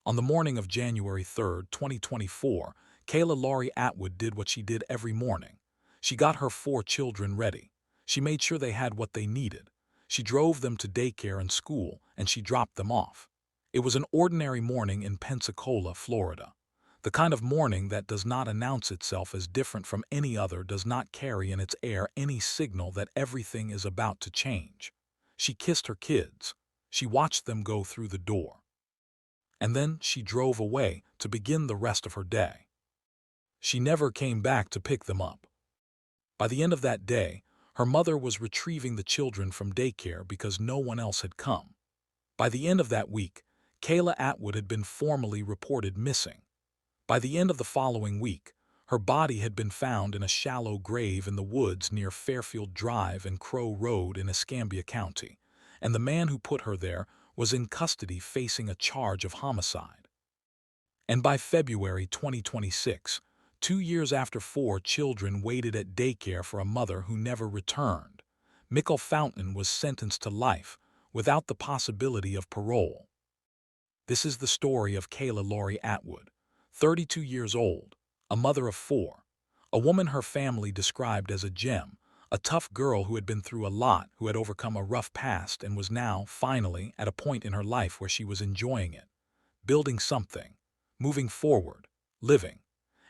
On the morning of January 3rd, 2024, Kayla Loree Atwood did what she did every morning. She got her 4 children ready. She made sure they had what they needed. She drove them to daycare and school, and she dropped them off. It was an ordinary morning in Pensacola, Florida. The kind of morning that does not announce itself as different from any other, does not carry in its air any signal that everything is about to change. She kissed her kids. She watched them go through the door. And then she drove away to begin the rest of her day. She never came back to pick them up. By the end of that day, her mother was retrieving the children from daycare because no one else had come. By the end of that week, Kayla Atwood had been formally reported missing. By the end of the following week, her body had been found in a shallow grave in the woods near Fairfield Drive and Crow Road in Escambia County, and the man who put her there was in custody facing a charge of homicide. And by February 2026, 2 years after 4 children waited at daycare for a mother who never returned, Mikhail Fountain was sentenced to life without the possibility of parole. This is the story of Kayla Loree Atwood, 32 years old, a mother of 4, a woman her family described as a gem, a tough girl who had been through a lot, who had overcome a rough past and was now, finally, at a point in her life where she was enjoying it, building something, moving forward, living.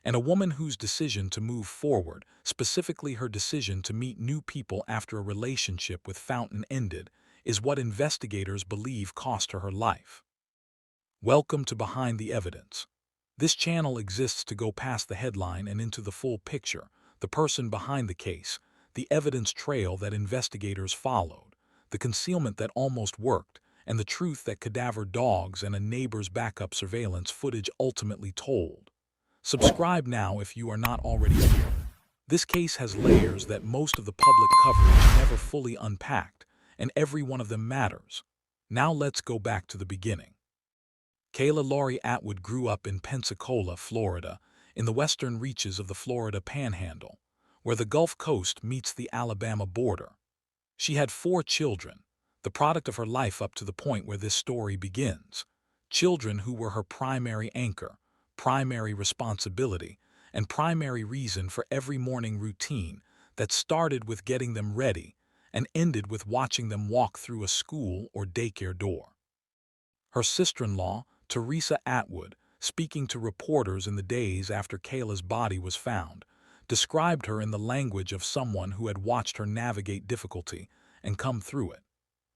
And a woman whose decision to move forward, specifically her decision to meet new people after a relationship with Fountain ended, is what investigators believe cost her her life. Welcome to Behind the Evidence. This channel exists to go past the headline and into the full picture, the person behind the case, the evidence trail that investigators followed, the concealment that almost worked, and the truth that cadaver dogs and a neighbor's backup surveillance footage ultimately told. Subscribe now if you are not already here. This case has layers that most of the public coverage never fully unpacked, and every one of them matters. Now let's go back to the beginning. Kayla Loree Atwood grew up in Pensacola, Florida, in the western reaches of the Florida Panhandle, where the Gulf Coast meets the Alabama border. She had 4 children, the product of her life up to the point where this story begins. Children who were her primary anchor, primary responsibility, and primary reason for every morning routine that started with getting them ready and ended with watching them walk through a school or daycare door. Her sister-in-law, Teresa Atwood, speaking to reporters in the days after Kayla's body was found, described her in the language of someone who had watched her navigate difficulty and come through it.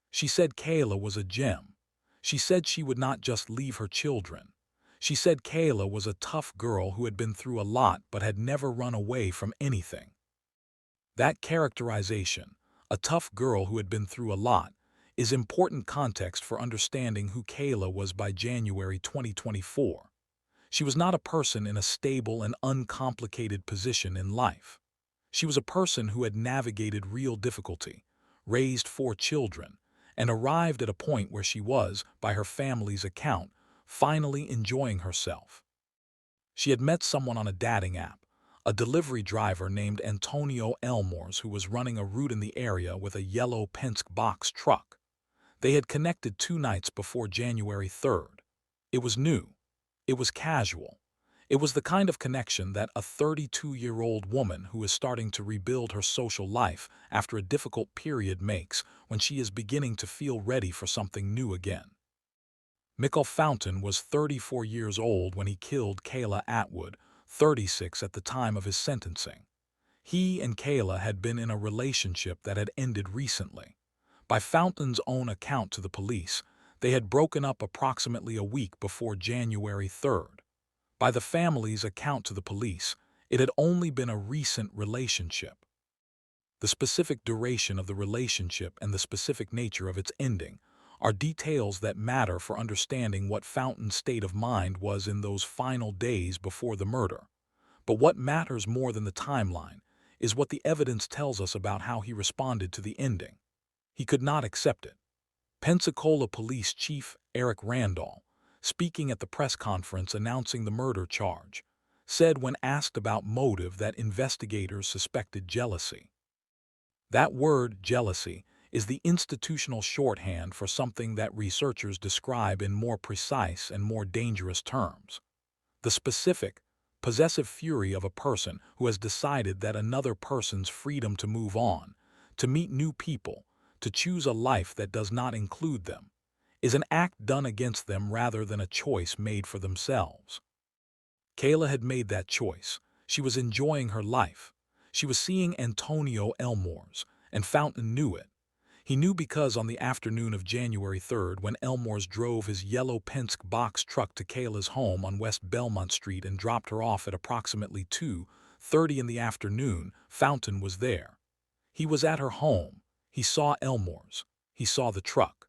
She said Kayla was a gem. She said she would not just leave her children. She said Kayla was a tough girl who had been through a lot but had never run away from anything. That characterization, a tough girl who had been through a lot, is important context for understanding who Kayla was by January 2024. She was not a person in a stable and uncomplicated position in life. She was a person who had navigated real difficulty, raised 4 children, and arrived at a point where she was, by her family's account, finally enjoying herself. She had met someone on a dating app, a delivery driver named Antonio Elmores who was running a route in the area with a yellow Penske box truck. They had connected 2 nights before January 3rd. It was new. It was casual. It was the kind of connection that a 32-year-old woman who is starting to rebuild her social life after a difficult period makes when she is beginning to feel ready for something new again. Mikhail Fountain was 34 years old when he killed Kayla Atwood, 36 at the time of his sentencing. He and Kayla had been in a relationship that had ended recently. By Fountain's own account to the police, they had broken up approximately a week before January 3rd. By the family's account to the police, it had only been a recent relationship. The specific duration of the relationship and the specific nature of its ending are details that matter for understanding what Fountain's state of mind was in those final days before the murder. But what matters more than the timeline is what the evidence tells us about how he responded to the ending. He could not accept it. Pensacola Police Chief Eric Randall, speaking at the press conference announcing the murder charge, said when asked about motive that investigators suspected jealousy. That word, jealousy, is the institutional shorthand for something that researchers describe in more precise and more dangerous terms. The specific, possessive fury of a person who has decided that another person's freedom to move on, to meet new people, to choose a life that does not include them, is an act done against them rather than a choice made for themselves. Kayla had made that choice. She was enjoying her life. She was seeing Antonio Elmores, and Fountain knew it. He knew because on the afternoon of January 3rd, when Elmores drove his yellow Penske box truck to Kayla's home on West Belmont Street and dropped her off at approximately 2:30 in the afternoon, Fountain was there. He was at her home. He saw Elmores. He saw the truck.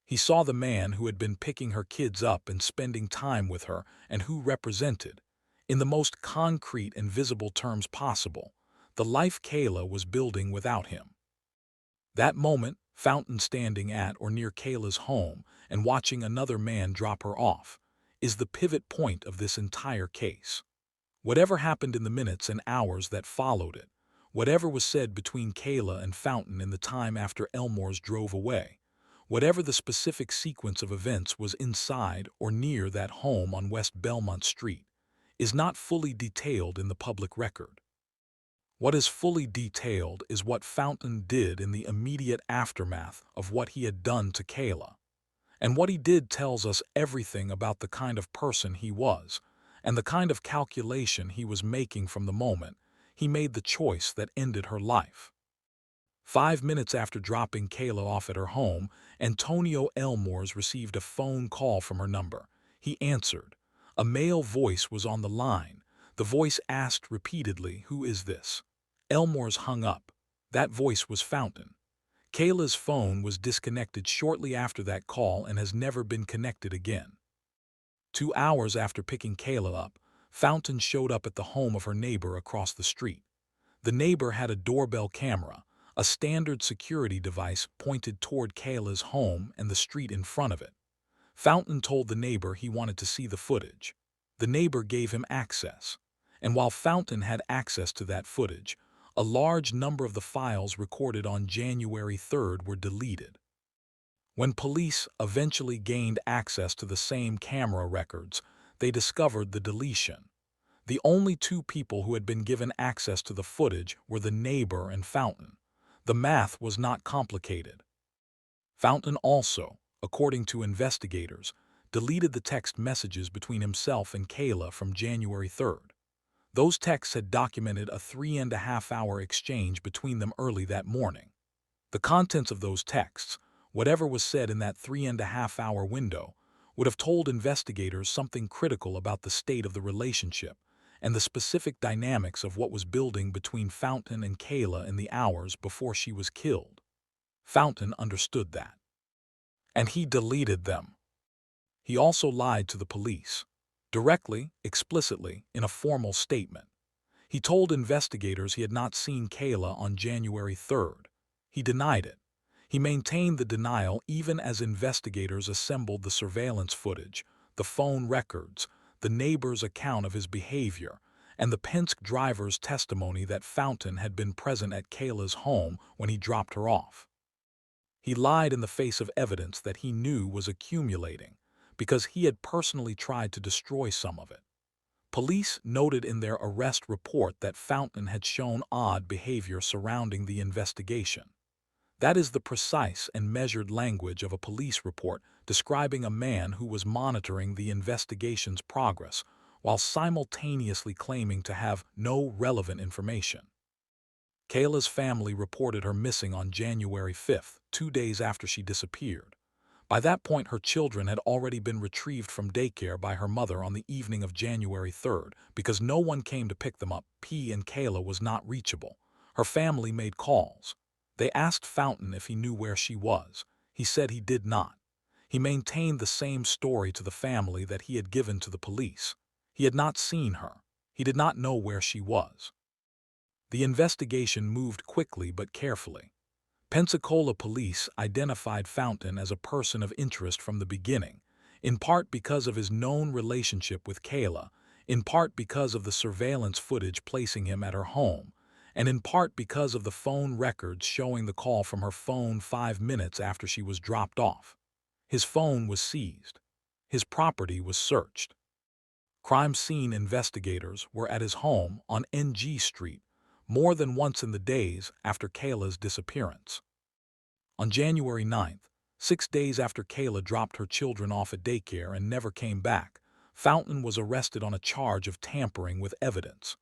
He saw the man who had been picking her kids up and spending time with her and who represented, in the most concrete and visible terms possible, the life Kayla was building without him. That moment, Fountain standing at or near Kayla's home and watching another man drop her off, is the pivot point of this entire case. Whatever happened in the minutes and hours that followed it, whatever was said between Kayla and Fountain in the time after Elmores drove away, whatever the specific sequence of events was inside or near that home on West Belmont Street, is not fully detailed in the public record. What is fully detailed is what Fountain did in the immediate aftermath of what he had done to Kayla. And what he did tells us everything about the kind of person he was, and the kind of calculation he was making from the moment he made the choice that ended her life. 5 minutes after dropping Kayla off at her home, Antonio Elmores received a phone call from her number. He answered. A male voice was on the line. The voice asked repeatedly, "Who is this?" Elmores hung up. That voice was Fountain. Kayla's phone was disconnected shortly after that call and has never been connected again. 2 hours after picking Kayla up, Fountain showed up at the home of her neighbor across the street. The neighbor had a doorbell camera, a standard security device pointed toward Kayla's home and the street in front of it. Fountain told the neighbor he wanted to see the footage. The neighbor gave him access. And while Fountain had access to that footage, a large number of the files recorded on January 3rd were deleted. When police eventually gained access to the same camera records, they discovered the deletion. The only two people who had been given access to the footage were the neighbor and Fountain. The math was not complicated. Fountain also, according to investigators, deleted the text messages between himself and Kayla from January 3rd. Those texts had documented a 3.5-hour exchange between them early that morning. The contents of those texts, whatever was said in that 3.5-hour window, would have told investigators something critical about the state of the relationship and the specific dynamics of what was building between Fountain and Kayla in the hours before she was killed. Fountain understood that. And he deleted them. He also lied to the police. Directly, explicitly, in a formal statement. He told investigators he had not seen Kayla on January 3rd. He denied it. He maintained the denial even as investigators assembled the surveillance footage, the phone records, the neighbor's account of his behavior, and the Penske driver's testimony that Fountain had been present at Kayla's home when he dropped her off. He lied in the face of evidence that he knew was accumulating, because he had personally tried to destroy some of it. Police noted in their arrest report that Fountain had shown odd behavior surrounding the investigation. That is the precise and measured language of a police report describing a man who was monitoring the investigation's progress while simultaneously claiming to have no relevant information. Kayla's family reported her missing on January 5th, 2 days after she disappeared. By that point, her children had already been retrieved from daycare by her mother on the evening of January 3rd because no one came to pick them up. And Kayla was not reachable. Her family made calls. They asked Fountain if he knew where she was. He said he did not. He maintained the same story to the family that he had given to the police. He had not seen her. He did not know where she was. The investigation moved quickly but carefully. Pensacola police identified Fountain as a person of interest from the beginning, in part because of his known relationship with Kayla, in part because of the surveillance footage placing him at her home, and in part because of the phone records showing the call from her phone 5 minutes after she was dropped off. His phone was seized. His property was searched. Crime scene investigators were at his home on NG Street more than once in the days after Kayla's disappearance. On January 9th, 6 days after Kayla dropped her children off at daycare and never came back, Fountain was arrested on a charge of tampering with evidence.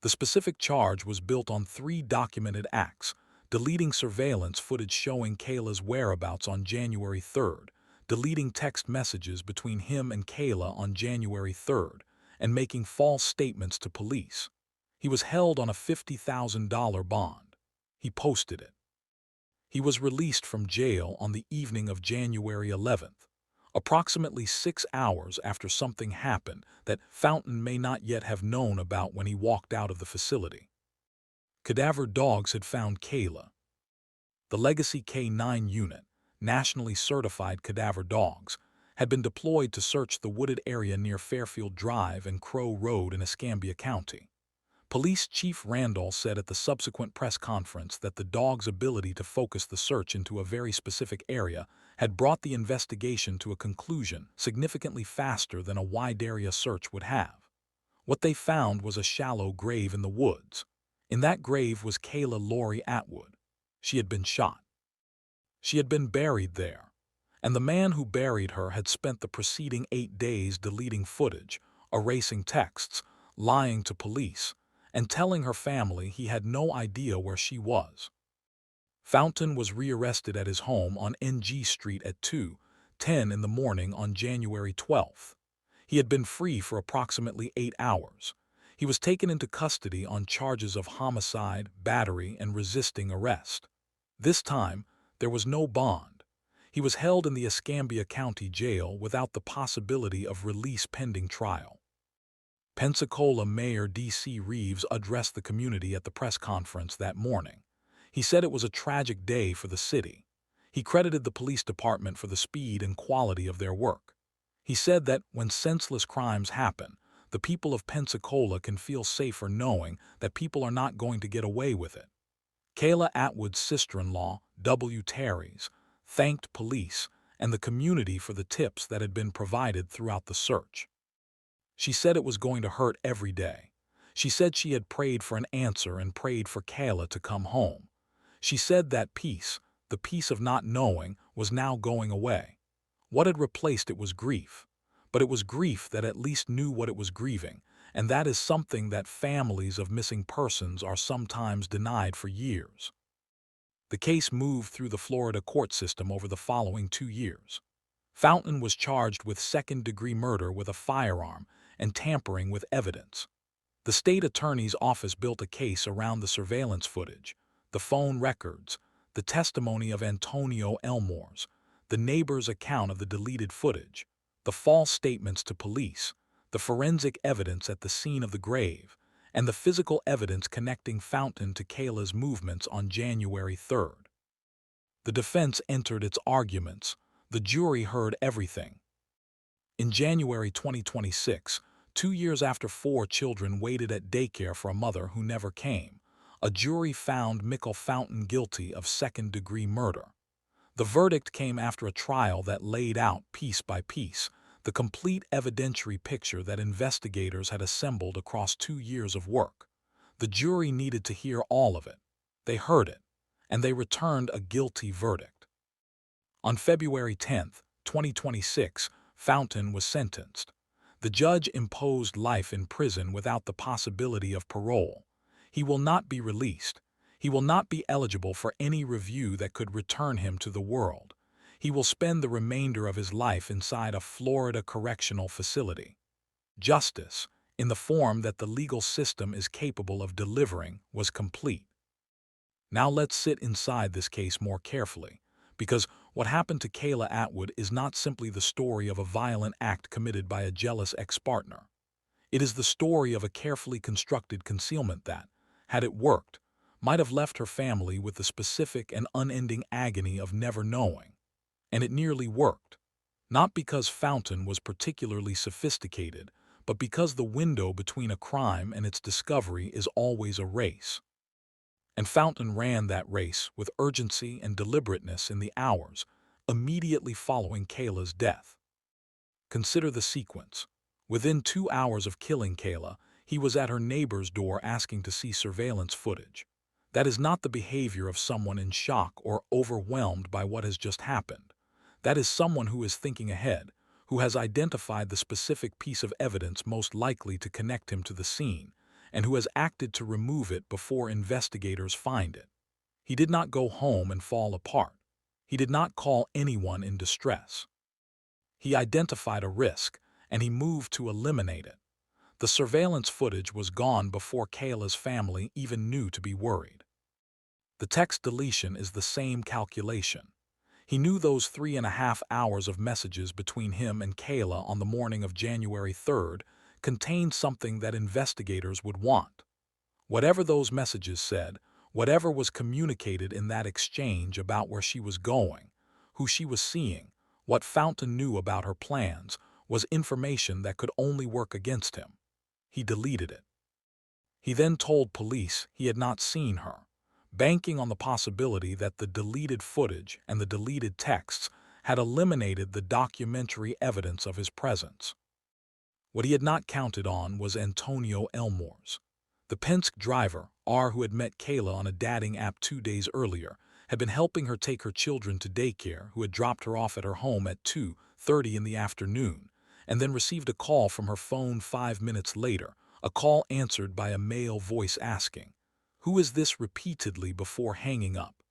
The specific charge was built on 3 documented acts: deleting surveillance footage showing Kayla's whereabouts on January 3rd, deleting text messages between him and Kayla on January 3rd, and making false statements to police. He was held on a $50,000 bond. He posted it. He was released from jail on the evening of January 11th, approximately 6 hours after something happened that Fountain may not yet have known about when he walked out of the facility. Cadaver dogs had found Kayla. The Legacy K9 unit, nationally certified cadaver dogs, had been deployed to search the wooded area near Fairfield Drive and Crow Road in Escambia County. Police Chief Randall said at the subsequent press conference that the dog's ability to focus the search into a very specific area had brought the investigation to a conclusion significantly faster than a wide-area search would have. What they found was a shallow grave in the woods. In that grave was Kayla Loree Atwood. She had been shot. She had been buried there, and the man who buried her had spent the preceding 8 days deleting footage, erasing texts, lying to police, and telling her family he had no idea where she was. Fountain was rearrested at his home on NG Street at 2:10 in the morning on January 12th. He had been free for approximately 8 hours. He was taken into custody on charges of homicide, battery, and resisting arrest. This time, there was no bond. He was held in the Escambia County Jail without the possibility of release pending trial. Pensacola Mayor D.C. Reeves addressed the community at the press conference that morning. He said it was a tragic day for the city. He credited the police department for the speed and quality of their work. He said that when senseless crimes happen, the people of Pensacola can feel safer knowing that people are not going to get away with it. Kayla Atwood's sister-in-law, W. Terry's, thanked police and the community for the tips that had been provided throughout the search. She said it was going to hurt every day. She said she had prayed for an answer and prayed for Kayla to come home. She said that peace, the peace of not knowing, was now going away. What had replaced it was grief. But it was grief that at least knew what it was grieving, and that is something that families of missing persons are sometimes denied for years. The case moved through the Florida court system over the following 2 years. Fountain was charged with second-degree murder with a firearm and tampering with evidence. The state attorney's office built a case around the surveillance footage, the phone records, the testimony of Antonio Elmores, the neighbor's account of the deleted footage, the false statements to police, the forensic evidence at the scene of the grave, and the physical evidence connecting Fountain to Kayla's movements on January 3rd. The defense entered its arguments. The jury heard everything. In January 2026, 2 years after 4 children waited at daycare for a mother who never came, a jury found Mikhail Fountain guilty of second-degree murder. The verdict came after a trial that laid out, piece by piece, the complete evidentiary picture that investigators had assembled across 2 years of work. The jury needed to hear all of it. They heard it, and they returned a guilty verdict. On February 10, 2026, Fountain was sentenced. The judge imposed life in prison without the possibility of parole. He will not be released. He will not be eligible for any review that could return him to the world. He will spend the remainder of his life inside a Florida correctional facility. Justice, in the form that the legal system is capable of delivering, was complete. Now let's sit inside this case more carefully, because what happened to Kayla Atwood is not simply the story of a violent act committed by a jealous ex-partner. It is the story of a carefully constructed concealment that, had it worked, might have left her family with the specific and unending agony of never knowing. And it nearly worked. Not because Fountain was particularly sophisticated, but because the window between a crime and its discovery is always a race. And Fountain ran that race with urgency and deliberateness in the hours immediately following Kayla's death. Consider the sequence. Within 2 hours of killing Kayla, he was at her neighbor's door asking to see surveillance footage. That is not the behavior of someone in shock or overwhelmed by what has just happened. That is someone who is thinking ahead, who has identified the specific piece of evidence most likely to connect him to the scene, and who has acted to remove it before investigators find it. He did not go home and fall apart. He did not call anyone in distress. He identified a risk, and he moved to eliminate it. The surveillance footage was gone before Kayla's family even knew to be worried. The text deletion is the same calculation. He knew those 3.5 hours of messages between him and Kayla on the morning of January 3rd contained something that investigators would want. Whatever those messages said, whatever was communicated in that exchange about where she was going, who she was seeing, what Fountain knew about her plans, was information that could only work against him. He deleted it. He then told police he had not seen her, banking on the possibility that the deleted footage and the deleted texts had eliminated the documentary evidence of his presence. What he had not counted on was Antonio Elmores. The Penske driver, who had met Kayla on a dating app 2 days earlier, had been helping her take her children to daycare, who had dropped her off at her home at 2:30 in the afternoon, and then received a call from her phone 5 minutes later, a call answered by a male voice asking, "Who is this?" repeatedly before hanging up.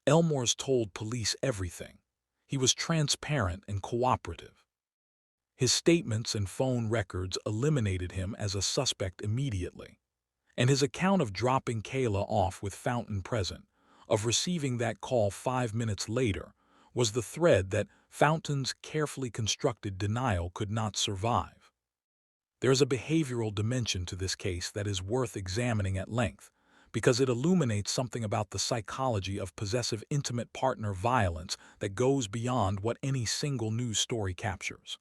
Elmores told police everything. He was transparent and cooperative. His statements and phone records eliminated him as a suspect immediately. And his account of dropping Kayla off with Fountain present, of receiving that call 5 minutes later, was the thread that Fountain's carefully constructed denial could not survive. There is a behavioral dimension to this case that is worth examining at length, because it illuminates something about the psychology of possessive intimate partner violence that goes beyond what any single news story captures.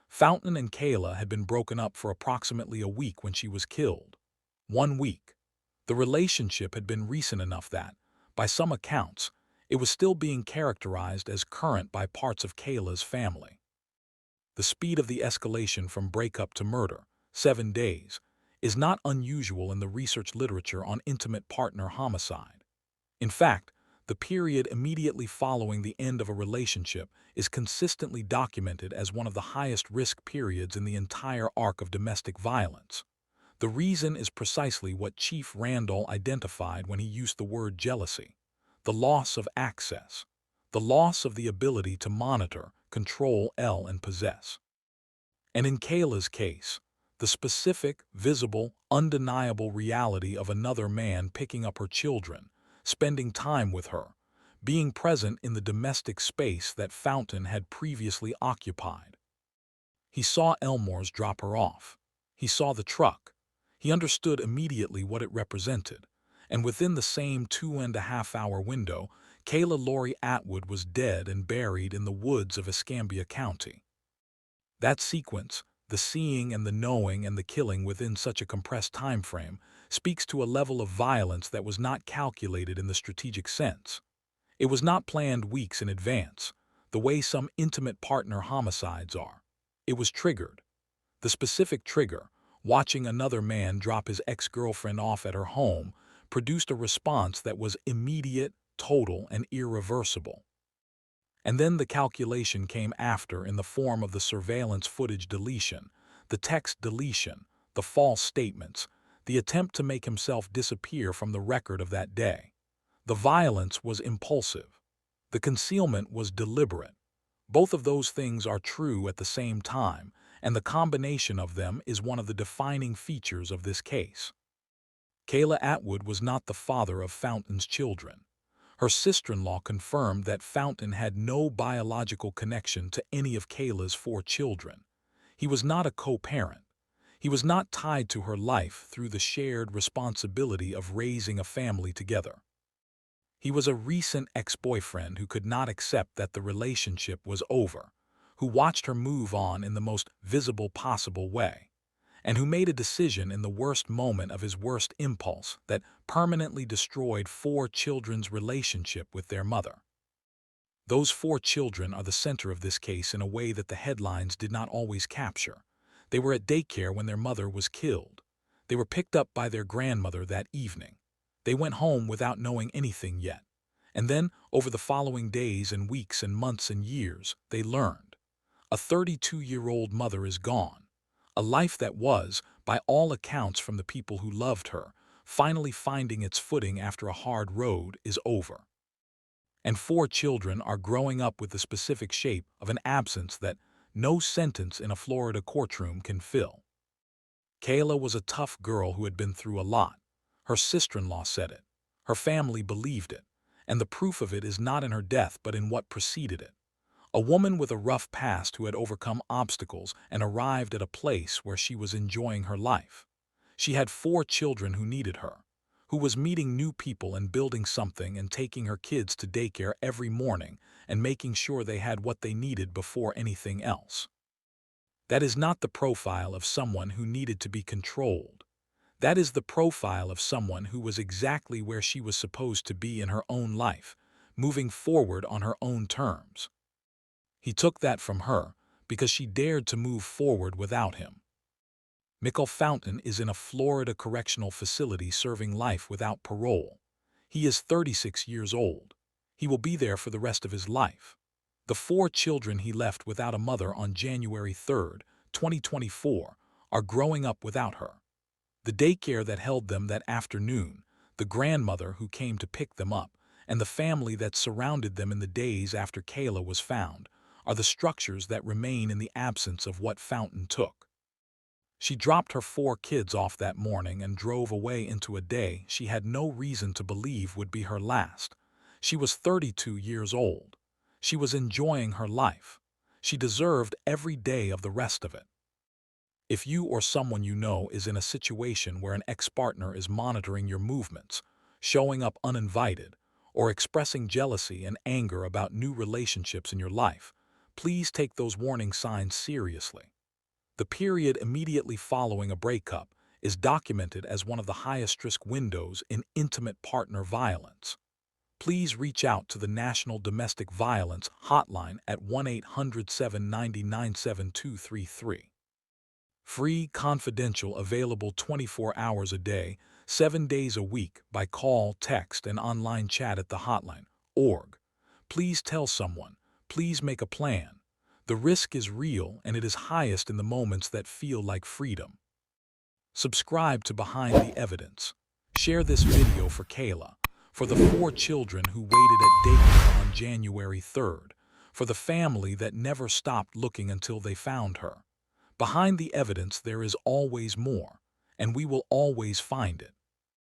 Fountain and Kayla had been broken up for approximately a week when she was killed. 1 week. The relationship had been recent enough that, by some accounts, it was still being characterized as current by parts of Kayla's family. The speed of the escalation from breakup to murder, 7 days, is not unusual in the research literature on intimate partner homicide. In fact, the period immediately following the end of a relationship is consistently documented as one of the highest risk periods in the entire arc of domestic violence. The reason is precisely what Chief Randall identified when he used the word jealousy: the loss of access, the loss of the ability to monitor, control, and possess. And in Kayla's case, the specific, visible, undeniable reality of another man picking up her children, spending time with her, being present in the domestic space that Fountain had previously occupied. He saw Elmores drop her off. He saw the truck. He understood immediately what it represented, and within the same 2.5-hour window, Kayla Loree Atwood was dead and buried in the woods of Escambia County. That sequence, the seeing and the knowing and the killing within such a compressed time frame, speaks to a level of violence that was not calculated in the strategic sense. It was not planned weeks in advance, the way some intimate partner homicides are. It was triggered. The specific trigger, watching another man drop his ex-girlfriend off at her home, produced a response that was immediate, total, and irreversible. And then the calculation came after in the form of the surveillance footage deletion, the text deletion, the false statements, the attempt to make himself disappear from the record of that day. The violence was impulsive. The concealment was deliberate. Both of those things are true at the same time, and the combination of them is one of the defining features of this case. Kayla Atwood was not the father of Fountain's children. Her sister-in-law confirmed that Fountain had no biological connection to any of Kayla's 4 children. He was not a co-parent. He was not tied to her life through the shared responsibility of raising a family together. He was a recent ex-boyfriend who could not accept that the relationship was over, who watched her move on in the most visible possible way. and who made a decision in the worst moment of his worst impulse that permanently destroyed 4 children's relationship with their mother. Those 4 children are the center of this case in a way that the headlines did not always capture. They were at daycare when their mother was killed. They were picked up by their grandmother that evening. They went home without knowing anything yet. And then, over the following days and weeks and months and years, they learned. A 32-year-old mother is gone. A life that was, by all accounts from the people who loved her, finally finding its footing after a hard road, is over. And 4 children are growing up with the specific shape of an absence that no sentence in a Florida courtroom can fill. Kayla was a tough girl who had been through a lot. Her sister-in-law said it. Her family believed it. And the proof of it is not in her death but in what preceded it. A woman with a rough past who had overcome obstacles and arrived at a place where she was enjoying her life. She had 4 children who needed her, who was meeting new people and building something and taking her kids to daycare every morning and making sure they had what they needed before anything else. That is not the profile of someone who needed to be controlled. That is the profile of someone who was exactly where she was supposed to be in her own life, moving forward on her own terms. He took that from her because she dared to move forward without him. Mikhail Fountain is in a Florida correctional facility serving life without parole. He is 36 years old. He will be there for the rest of his life. The 4 children he left without a mother on January 3, 2024, are growing up without her. The daycare that held them that afternoon, the grandmother who came to pick them up, and the family that surrounded them in the days after Kayla was found, are the structures that remain in the absence of what Fountain took. She dropped her 4 kids off that morning and drove away into a day she had no reason to believe would be her last. She was 32 years old. She was enjoying her life. She deserved every day of the rest of it. If you or someone you know is in a situation where an ex-partner is monitoring your movements, showing up uninvited, or expressing jealousy and anger about new relationships in your life, please take those warning signs seriously. The period immediately following a breakup is documented as one of the highest risk windows in intimate partner violence. Please reach out to the National Domestic Violence Hotline at 1-800-790-97233. Free, confidential, available 24 hours a day, 7 days a week by call, text, and online chat at the hotline. Org. Please tell someone. Please make a plan. The risk is real and it is highest in the moments that feel like freedom. Subscribe to Behind the Evidence. Share this video for Kayla, for the 4 children who waited at daycare on January 3rd, for the family that never stopped looking until they found her. Behind the evidence there is always more, and we will always find it.